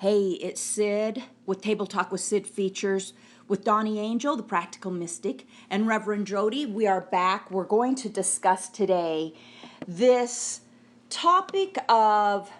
Hey, it's Syd with Table Talk with Syd features with Dawni Angel, the practical mystic, and Reverend Jody. We are back. We're going to discuss today this topic of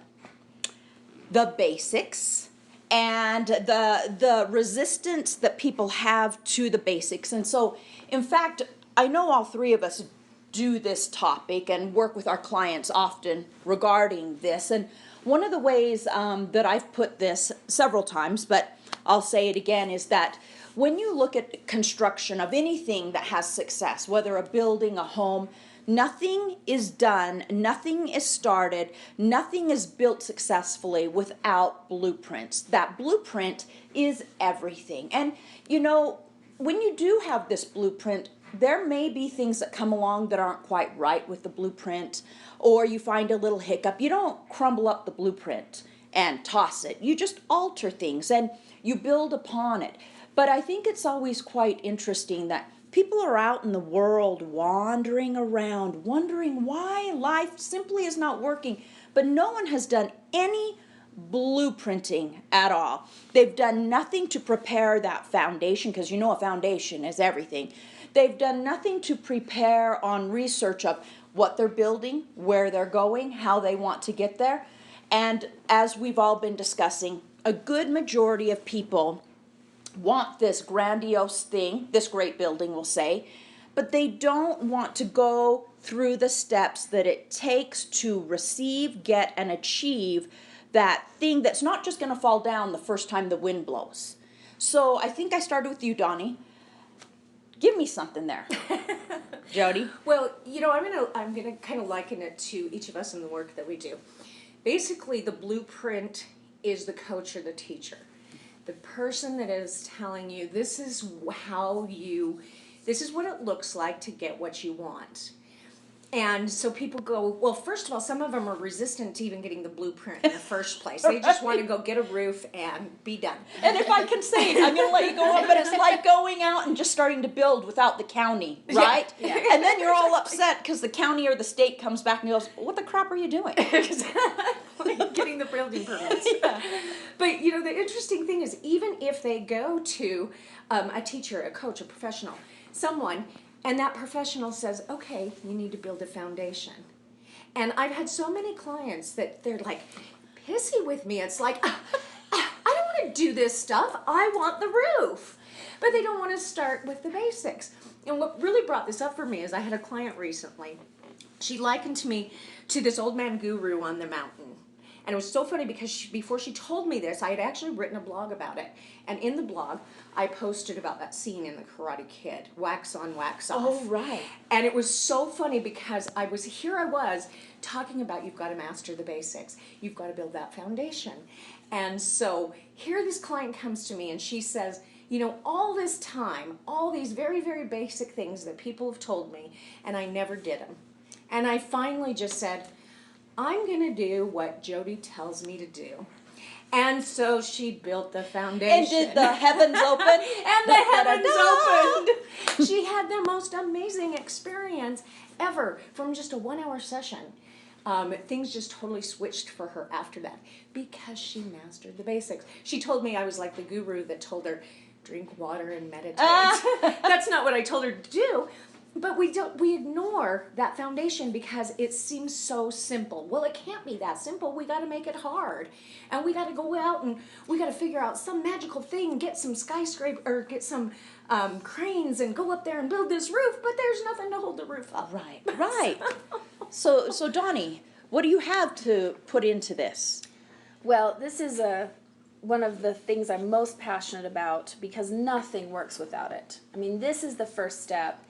the basics and the resistance that people have to the basics. And so, in fact, I know all three of us do this topic and work with our clients often regarding this. And one of the ways that I've put this several times, but I'll say it again, is that when you look at construction of anything that has success, whether a building, a home, nothing is done, nothing is started, nothing is built successfully without blueprints. That blueprint is everything. And you know, when you do have this blueprint, there may be things that come along that aren't quite right with the blueprint, or you find a little hiccup. You don't crumble up the blueprint and toss it. You just alter things and you build upon it. But I think it's always quite interesting that people are out in the world wandering around, wondering why life simply is not working, but no one has done any blueprinting at all. They've done nothing to prepare that foundation, because you know a foundation is everything. They've done nothing to prepare on research of what they're building, where they're going, how they want to get there. And as we've all been discussing, a good majority of people want this grandiose thing, this great building, we'll say, but they don't want to go through the steps that it takes to receive, get, and achieve that thing that's not just going to fall down the first time the wind blows. So I think I started with you, Dawni. Give me something there. Jody? Well, you know, I'm gonna kind of liken it to each of us in the work that we do. Basically, the blueprint is the coach or the teacher. The person that is telling you this is what it looks like to get what you want. And so people go, well, first of all, some of them are resistant to even getting the blueprint in the first place. They just want to go get a roof and be done. And if I can say it, I'm going to let you go on, but it's like going out and just starting to build without the county, right? Yeah. And then you're all upset because the county or the state comes back and goes, what the crap are you doing? Exactly. Getting the building permits. Yeah. But, you know, the interesting thing is, even if they go to a teacher, a coach, a professional, someone, and that professional says, okay, you need to build a foundation. And I've had so many clients that they're like pissy with me. It's like, I don't want to do this stuff. I want the roof. But they don't want to start with the basics. And what really brought this up for me is I had a client recently. She likened me to this old man guru on the mountain. And it was so funny because before she told me this, I had actually written a blog about it. And in the blog, I posted about that scene in The Karate Kid, wax on, wax off. Oh, right. And it was so funny because I was talking about you've got to master the basics. You've got to build that foundation. And so here this client comes to me and she says, you know, all this time, all these very, very basic things that people have told me, and I never did them. And I finally just said, I'm going to do what Jody tells me to do. And so she built the foundation. And did the heavens open? And the heavens opened. She had the most amazing experience ever from just a 1-hour session. Things just totally switched for her after that because she mastered the basics. She told me I was like the guru that told her, drink water and meditate. That's not what I told her to do. But we ignore that foundation because it seems so simple. Well, it can't be that simple. We got to make it hard. And we got to go out and we got to figure out some magical thing, get some skyscraper or get some cranes and go up there and build this roof, but there's nothing to hold the roof up. Right. So Dawni, what do you have to put into this? Well, this is one of the things I'm most passionate about because nothing works without it. I mean, this is the first step.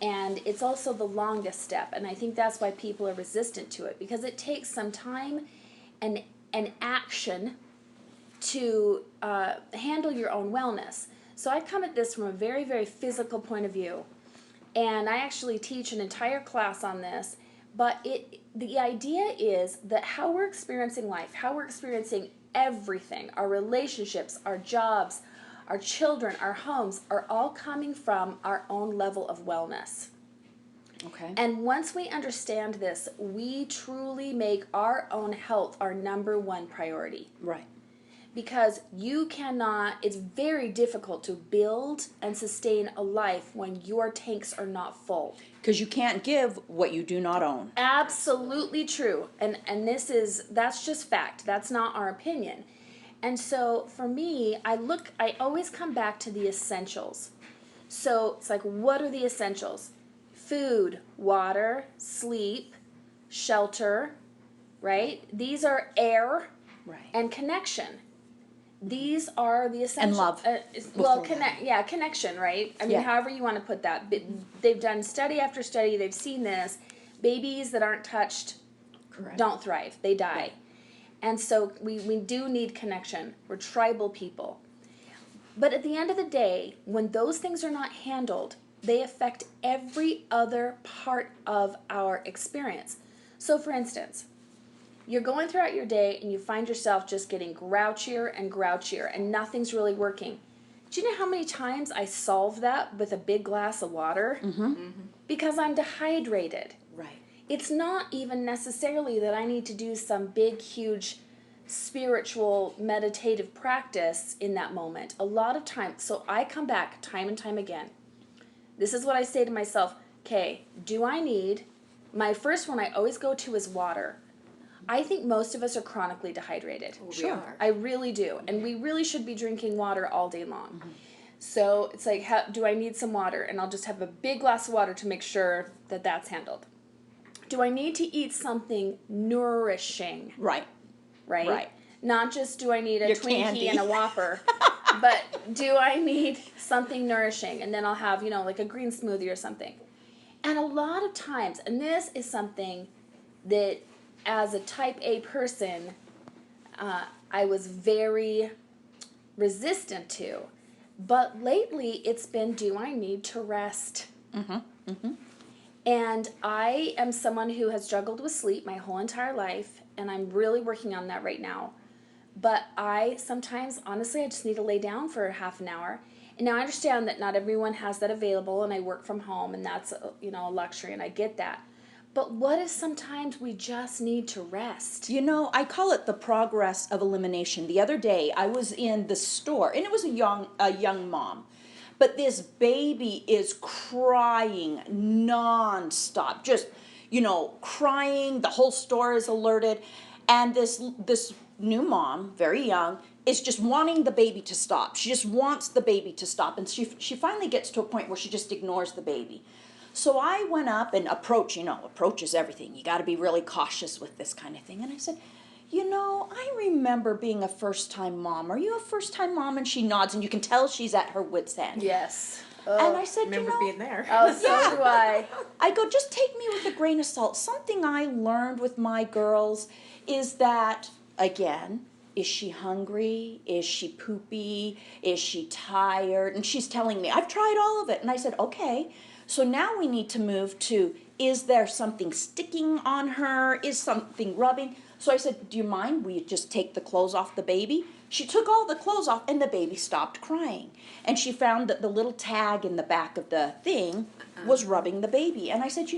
And it's also the longest step, and I think that's why people are resistant to it, because it takes some time and action to handle your own wellness. So I come at this from a very, very physical point of view, and I actually teach an entire class on this, but the idea is that how we're experiencing life, how we're experiencing everything, our relationships, our jobs, our children, our homes, are all coming from our own level of wellness. Okay. And once we understand this, we truly make our own health our number one priority. Right. because it's very difficult to build and sustain a life when your tanks are not full. Because you can't give what you do not own. Absolutely true. And that's just fact. That's not our opinion. And so for me, I always come back to the essentials. So it's like, what are the essentials? Food, water, sleep, shelter, right? These are air, Right. and connection. These are the essentials. And love. Connection, right? I mean, Yeah. however you want to put that. But they've done study after study. They've seen this. Babies that aren't touched Correct. don't thrive. They die. And so we do need connection. We're tribal people. But at the end of the day, when those things are not handled, they affect every other part of our experience. So for instance, you're going throughout your day and you find yourself just getting grouchier and grouchier and nothing's really working. Do you know how many times I solve that with a big glass of water? Because I'm dehydrated. Right. It's not even necessarily that I need to do some big, huge spiritual meditative practice in that moment. A lot of times, so I come back time and time again. This is what I say to myself. Okay, do I need, my first one I always go to is water. I think most of us are chronically dehydrated. We are. I really do. And we really should be drinking water all day long. So it's like, do I need some water? And I'll just have a big glass of water to make sure that that's handled. Do I need to eat something nourishing? Right. Right? Not just do I need a Your Twinkie candy. and a Whopper, but do I need something nourishing? And then I'll have, like a green smoothie or something. And a lot of times, and this is something that as a type A person, I was very resistant to. But lately, it's been, do I need to rest? And I am someone who has struggled with sleep my whole entire life, and I'm really working on that right now. But I sometimes, honestly, I just need to lay down for half an hour. And now I understand that not everyone has that available, and I work from home, and that's a luxury, and I get that. But what if sometimes we just need to rest? I call it the progress of elimination. The other day, I was in the store, and it was a young mom. But this baby is crying nonstop, just, crying. The whole store is alerted. And this new mom, very young, is just wanting the baby to stop. She just wants the baby to stop. And she finally gets to a point where she just ignores the baby. So I went up and approach is everything. You got to be really cautious with this kind of thing. And I said, I remember being a first-time mom. Are you a first-time mom? And she nods, and you can tell she's at her wit's end. Yes. And I said, Remember being there. Oh, so do I. I go, just take me with a grain of salt. Something I learned with my girls is that, again, is she hungry? Is she poopy? Is she tired? And she's telling me, I've tried all of it. And I said, okay. So now we need to move to, is there something sticking on her? Is something rubbing? So I said, do you mind? Will you just take the clothes off the baby? She took all the clothes off, and the baby stopped crying. And she found that the little tag in the back of the thing was rubbing the baby. And I said,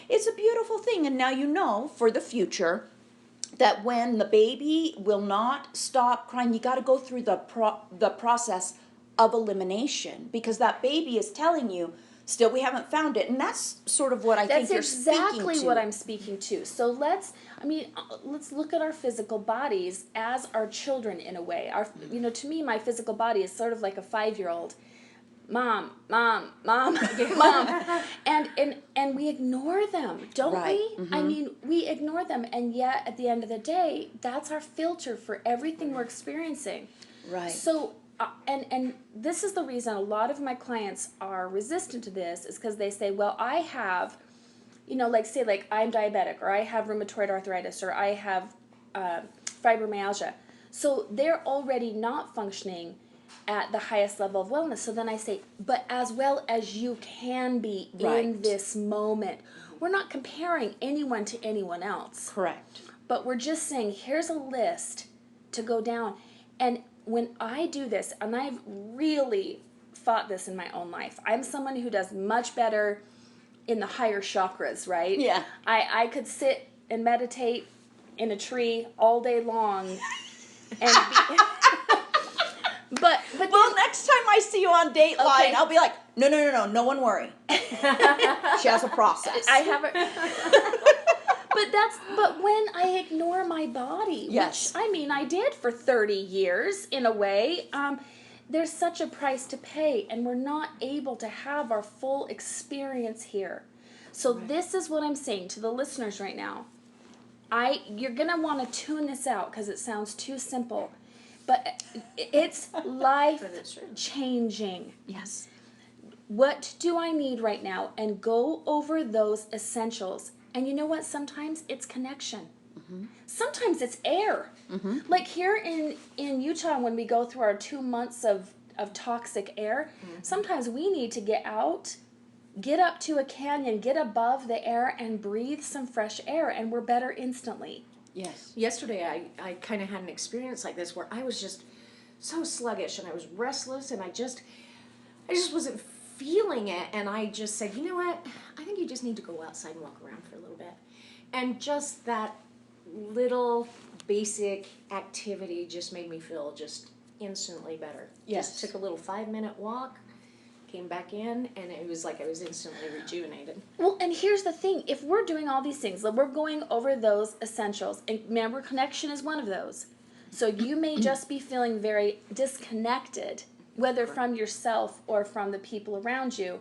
it's a beautiful thing. And now for the future that when the baby will not stop crying, you got to go through the process of elimination, because that baby is telling you, still we haven't found it. And that's sort of what I think you're speaking to. That's exactly what I'm speaking to. So let's look at our physical bodies as our children in a way. To me, my physical body is sort of like a 5-year-old. Mom, mom, mom, mom. And we ignore them, don't we? Mm-hmm. We ignore them, and yet at the end of the day, that's our filter for everything we're experiencing. Right. So and this is the reason a lot of my clients are resistant to this, is because they say, well, I have, like I'm diabetic, or I have rheumatoid arthritis, or I have fibromyalgia. So they're already not functioning at the highest level of wellness. So then I say, but as well as you can be in this moment. We're not comparing anyone to anyone else. Correct. But we're just saying, here's a list to go down. And when I do this, and I've really fought this in my own life, I'm someone who does much better in the higher chakras, right? Yeah. I could sit and meditate in a tree all day long and be... But Well, next time I see you on Dateline, Okay. I'll be like, no one worry. She has a process. I haven't. But when I ignore my body, Yes. which I mean I did for 30 years in a way, there's such a price to pay, and we're not able to have our full experience here. So this is what I'm saying to the listeners right now. You're gonna want to tune this out because it sounds too simple, but it's life changing. Yes. What do I need right now? And go over those essentials. And you know what? Sometimes it's connection. Mm-hmm. Sometimes it's air. Mm-hmm. Like here in Utah, when we go through our 2 months of toxic air, sometimes we need to get out, get up to a canyon, get above the air, and breathe some fresh air, and we're better instantly. Yes. Yesterday, I kind of had an experience like this where I was just so sluggish and I was restless and I just wasn't feeling it, and I just said, you know what, I think you just need to go outside and walk around for a little bit. And just that little basic activity just made me feel just instantly better. Yes. Just took a little 5-minute walk, came back in, and it was like I was instantly rejuvenated. Well, and here's the thing. If we're doing all these things, we're going over those essentials, and remember, connection is one of those. So you may just be feeling very disconnected, whether from yourself or from the people around you.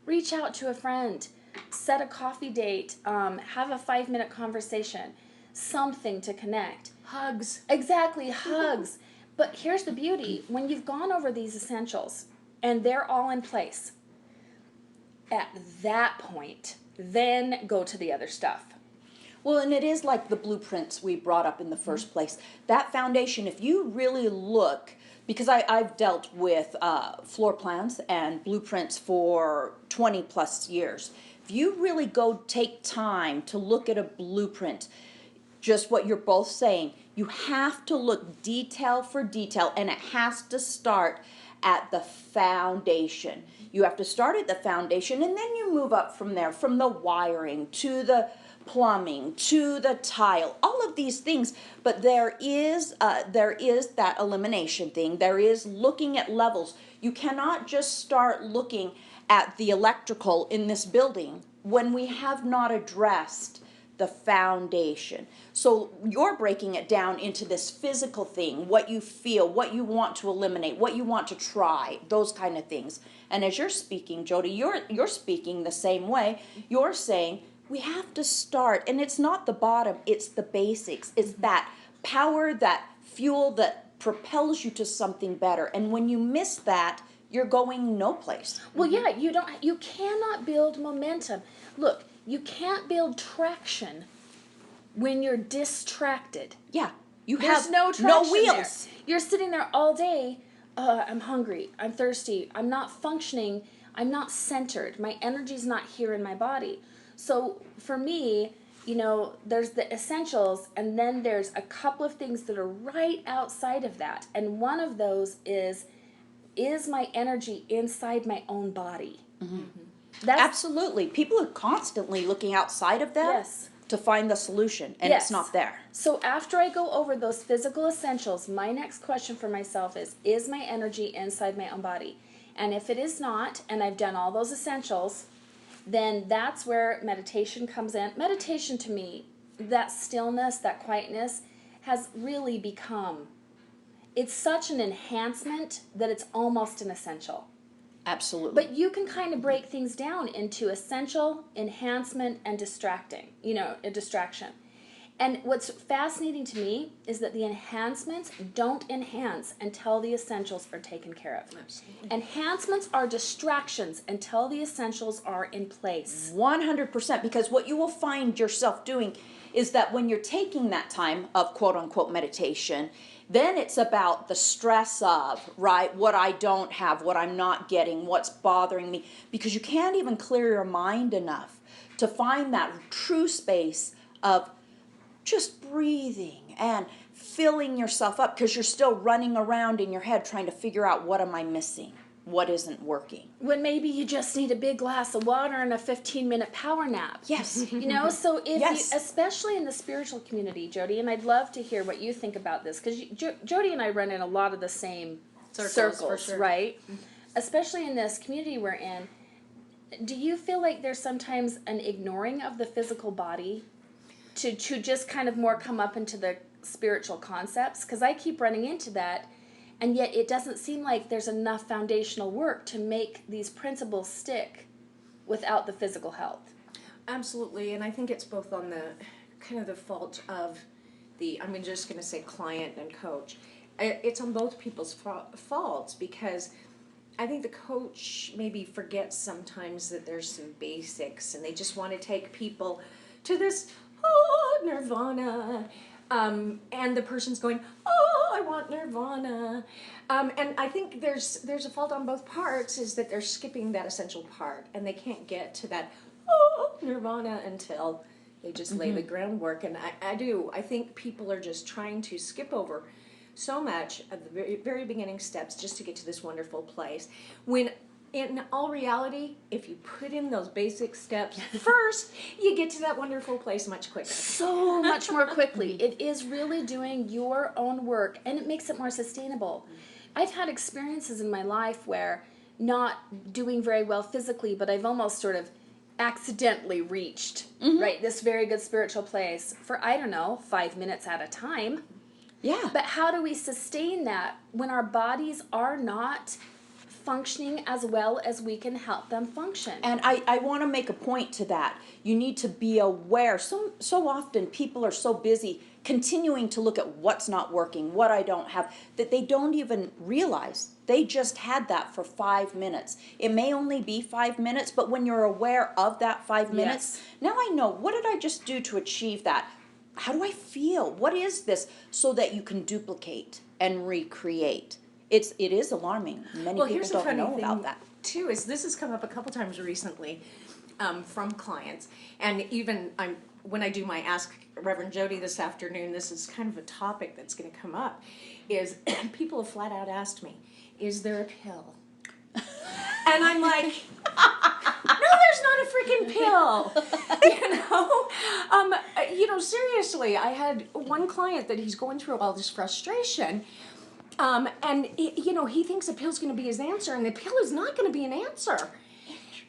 Reach out to a friend, set a coffee date, have a 5-minute conversation, something to connect. Hugs. Exactly, hugs. But here's the beauty. When you've gone over these essentials and they're all in place, at that point, then go to the other stuff. Well, and it is like the blueprints we brought up in the first place. That foundation, if you really look, because I've dealt with floor plans and blueprints for 20 plus years. If you really go take time to look at a blueprint, just what you're both saying, you have to look detail for detail, and it has to start at the foundation. You have to start at the foundation, and then you move up from there, from the wiring to the plumbing to the tile, all of these things. But there is that elimination thing. There is looking at levels. You cannot just start looking at the electrical in this building when we have not addressed the foundation. So you're breaking it down into this physical thing, what you feel, what you want to eliminate, what you want to try, those kind of things. And as you're speaking, Jody, you're speaking the same way. You're saying we have to start, and it's not the bottom, it's the basics. It's that power, that fuel that propels you to something better. And when you miss that, you're going no place. Well, yeah, you cannot build momentum. Look, you can't build traction when you're distracted. Yeah. There's no traction no wheels. there. You're sitting there all day, I'm hungry, I'm thirsty, I'm not functioning, I'm not centered, my energy's not here in my body. So for me, there's the essentials, and then there's a couple of things that are right outside of that. And one of those is my energy inside my own body? Mm-hmm. Absolutely. People are constantly looking outside of that. Yes. To find the solution, and Yes. it's not there. So after I go over those physical essentials, my next question for myself is my energy inside my own body? And if it is not, and I've done all those essentials, then that's where meditation comes in. Meditation, to me, that stillness, that quietness, has really become, it's such an enhancement that it's almost an essential. Absolutely. But you can kind of break things down into essential, enhancement, and distracting, a distraction. And what's fascinating to me is that the enhancements don't enhance until the essentials are taken care of. Absolutely. Enhancements are distractions until the essentials are in place. 100%, because what you will find yourself doing is that when you're taking that time of quote-unquote meditation, then it's about the stress of, right, what I don't have, what I'm not getting, what's bothering me, because you can't even clear your mind enough to find that true space of just breathing and filling yourself up, because you're still running around in your head trying to figure out, what am I missing? What isn't working? When maybe you just need a big glass of water and a 15-minute power nap. Yes. So if Yes. you, especially in the spiritual community, Jody, and I'd love to hear what you think about this, because Jody and I run in a lot of the same Circles, for sure. right? Especially in this community we're in. Do you feel like there's sometimes an ignoring of the physical body to just kind of more come up into the spiritual concepts? Because I keep running into that, and yet it doesn't seem like there's enough foundational work to make these principles stick without the physical health. Absolutely, and I think it's both on the kind of the fault of I'm just going to say client and coach. It's on both people's faults, because I think the coach maybe forgets sometimes that there's some basics, and they just want to take people to this nirvana, and the person's going, I want nirvana, and I think there's a fault on both parts, is that they're skipping that essential part, and they can't get to that nirvana until they just lay the groundwork. And I think people are just trying to skip over so much of the very, very beginning steps just to get to this wonderful place, when in all reality, if you put in those basic steps first, you get to that wonderful place much quicker. So much more quickly. It is really doing your own work, and it makes it more sustainable. I've had experiences in my life where not doing very well physically, but I've almost sort of accidentally reached, right, this very good spiritual place for, 5 minutes at a time. Yeah. But how do we sustain that when our bodies are not functioning as well as we can help them function? And I want to make a point to that. You need to be aware. So often people are so busy continuing to look at what's not working, what I don't have, that they don't even realize they just had that for 5 minutes. It may only be 5 minutes, but when you're aware of that 5 minutes, now I know, what did I just do to achieve that? How do I feel? What is this? So that you can duplicate and recreate. It is alarming. Many people don't know about that. Too, is this has come up a couple times recently from clients, and even when I do my Ask Reverend Jody this afternoon, this is kind of a topic that's going to come up, is people have flat out asked me, is there a pill? And I'm like, no, there's not a freaking pill. Seriously, I had one client that he's going through all this frustration, and he thinks a pill's going to be his answer, and the pill is not going to be an answer.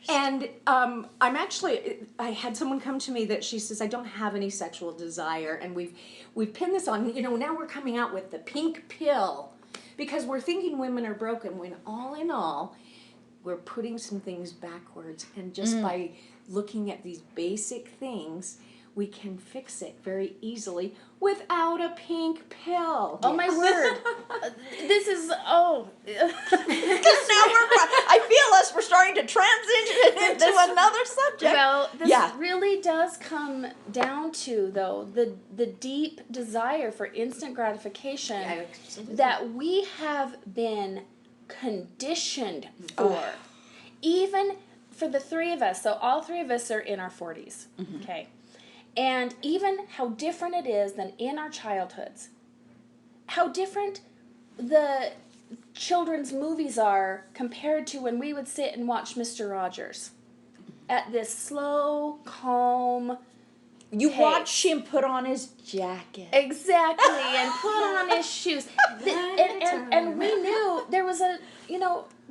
And I had someone come to me that she says, I don't have any sexual desire, and we've pinned this on, now we're coming out with the pink pill, because we're thinking women are broken, when all in all, we're putting some things backwards, and just by looking at these basic things, we can fix it very easily without a pink pill. Oh my word. This is, Because now I feel us, we're starting to transition into another subject. Well, this really does come down to, though, the deep desire for instant gratification that we have been conditioned for. Even for the three of us, so all three of us are in our 40s, okay? And even how different it is than in our childhoods, how different the children's movies are compared to when we would sit and watch Mr. Rogers at this slow, calm You pace. watch him put on his jacket. Exactly, and put on his shoes. And we knew there was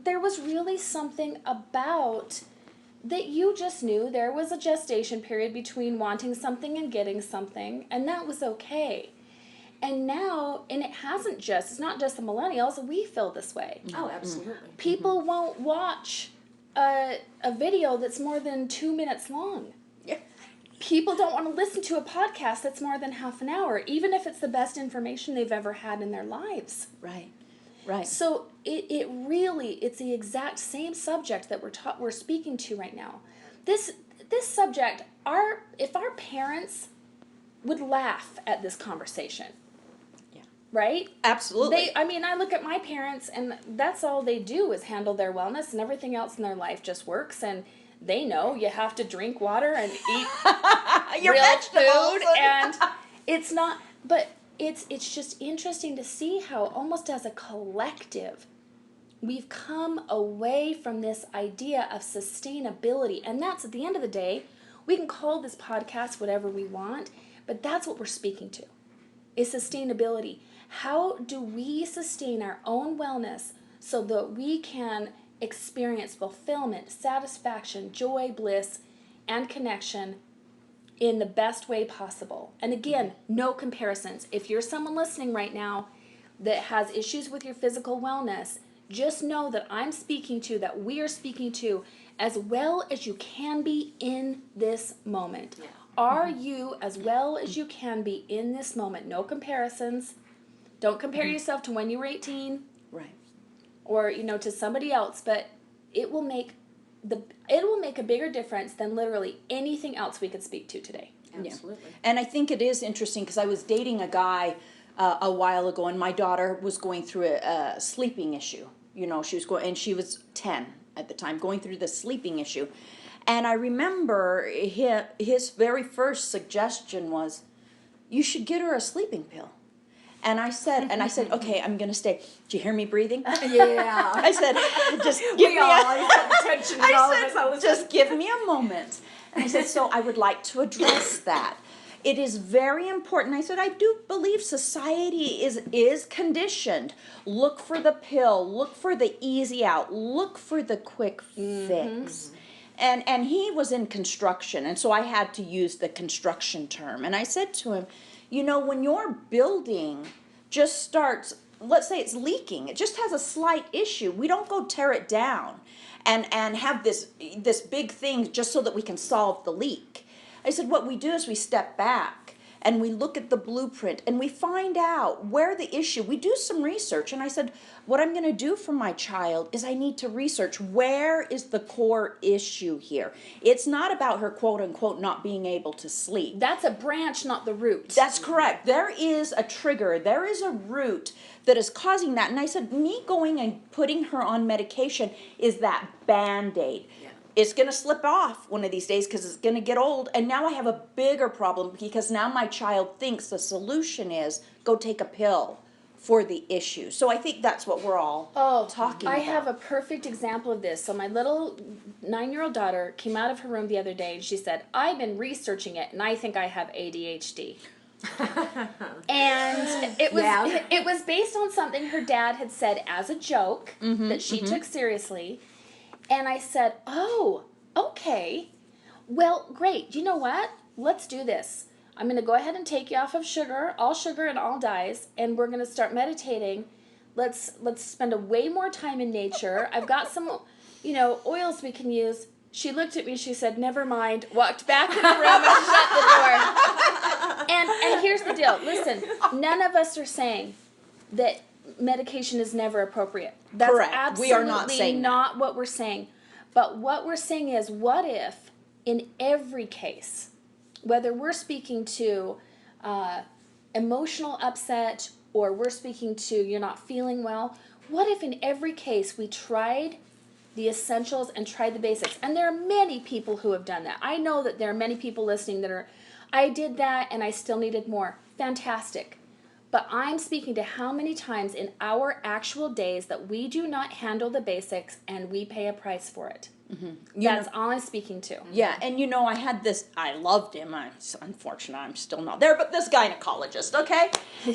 there was really something about that you just knew there was a gestation period between wanting something and getting something, and that was okay. And now, it's not just the millennials, we feel this way. Oh, absolutely. People won't watch a video that's more than 2 minutes long. Yeah. People don't want to listen to a podcast that's more than half an hour, even if it's the best information they've ever had in their lives. Right. So it's the exact same subject that we're speaking to right now. This subject, if our parents would laugh at this conversation. Yeah. Right? Absolutely. I look at my parents, and that's all they do is handle their wellness, and everything else in their life just works, and they know you have to drink water and eat Your real vegetables. food, and it's not, but it's just interesting to see how almost as a collective we've come away from this idea of sustainability. And that's, at the end of the day, we can call this podcast whatever we want, but that's what we're speaking to, is sustainability. How do we sustain our own wellness so that we can experience fulfillment, satisfaction, joy, bliss, and connection in the best way possible. And again, no comparisons. If you're someone listening right now that has issues with your physical wellness, just know that I'm speaking to, that we are speaking to, as well as you can be in this moment. Yeah. Are you as well as you can be in this moment? No comparisons. Don't compare yourself to when you were 18. Right. Or, to somebody else, but it will make a bigger difference than literally anything else we could speak to today. Absolutely. Yeah. And I think it is interesting because I was dating a guy a while ago, and my daughter was going through a sleeping issue. She was 10 at the time, going through the sleeping issue. And I remember his very first suggestion was, you should get her a sleeping pill. And I said, okay, I'm going to stay. Do you hear me breathing? Yeah. I said, just give me just give me a moment. And I said, so I would like to address that. It is very important. I said, I do believe society is conditioned. Look for the pill. Look for the easy out. Look for the quick fix. And he was in construction, and so I had to use the construction term. And I said to him, when your building just starts, let's say it's leaking, it just has a slight issue, we don't go tear it down and have this big thing just so that we can solve the leak. I said, what we do is we step back and we look at the blueprint and we find out where the issue, we do some research. And I said, what I'm going to do for my child is I need to research where is the core issue here. It's not about her, quote unquote, not being able to sleep. That's a branch, not the root. That's correct. There is a trigger. There is a root that is causing that. And I said, me going and putting her on medication is that Band-Aid. Yeah. It's going to slip off one of these days because it's going to get old. And now I have a bigger problem because now my child thinks the solution is go take a pill for the issue. So I think that's what we're all talking about. I have a perfect example of this. So my little 9-year-old daughter came out of her room the other day and she said, I've been researching it and I think I have ADHD. And it was based on something her dad had said as a joke that she took seriously. And I said, oh, okay. Well, great. You know what? Let's do this. I'm going to go ahead and take you off of sugar and all dyes, and we're going to start meditating. Let's spend a way more time in nature. I've got some, oils we can use. She looked at me, she said, never mind, walked back in the room and shut the door. And here's the deal. Listen, none of us are saying that medication is never appropriate. That's correct. Absolutely We are not saying not what we're saying. But what we're saying is, what if in every case, whether we're speaking to emotional upset or we're speaking to you're not feeling well, what if in every case we tried the essentials and tried the basics? And there are many people who have done that. I know that there are many people listening that are, I did that and I still needed more. Fantastic. But I'm speaking to how many times in our actual days that we do not handle the basics and we pay a price for it. That's all I'm speaking to. Yeah, and I had this, I loved him. Unfortunately, I'm still not there, but this gynecologist, okay?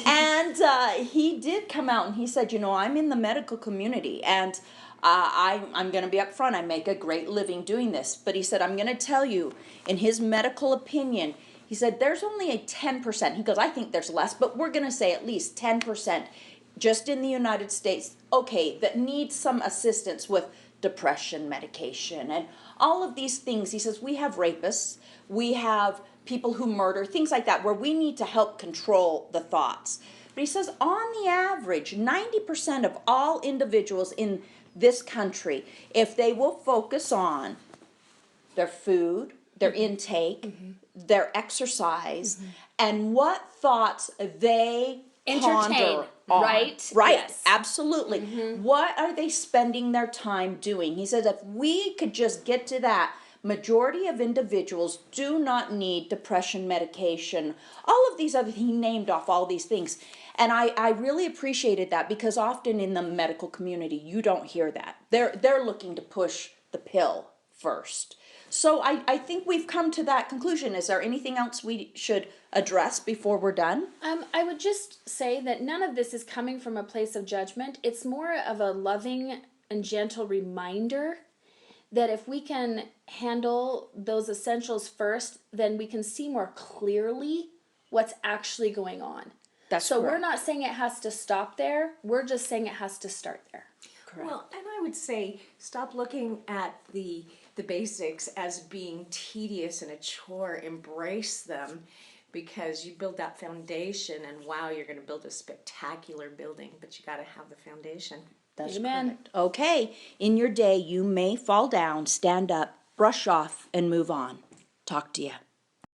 And he did come out and he said, I'm in the medical community and I'm going to be upfront. I make a great living doing this. But he said, I'm going to tell you, in his medical opinion, he said, there's only a 10%. He goes, I think there's less, but we're going to say at least 10% just in the United States, that needs some assistance with depression medication and all of these things. He says, we have rapists, we have people who murder, things like that, where we need to help control the thoughts. But he says, on the average, 90% of all individuals in this country, if they will focus on their food, their intake, their exercise, and what thoughts they entertain, on. right? Right, Yes. absolutely. What are they spending their time doing? He says if we could just get to that, majority of individuals do not need depression medication. All of these other, he named off all these things. And I really appreciated that because often in the medical community, you don't hear that. They're looking to push the pill first. So I think we've come to that conclusion. Is there anything else we should address before we're done? I would just say that none of this is coming from a place of judgment. It's more of a loving and gentle reminder that if we can handle those essentials first, then we can see more clearly what's actually going on. So we're not saying it has to stop there. We're just saying it has to start there. Correct. Well, and I would say stop looking at the basics as being tedious and a chore. Embrace them, because you build that foundation, and wow, you're going to build a spectacular building, but you got to have the foundation. That's Amen. correct. Okay, in your day, you may fall down, stand up, brush off, and move on. Talk to you.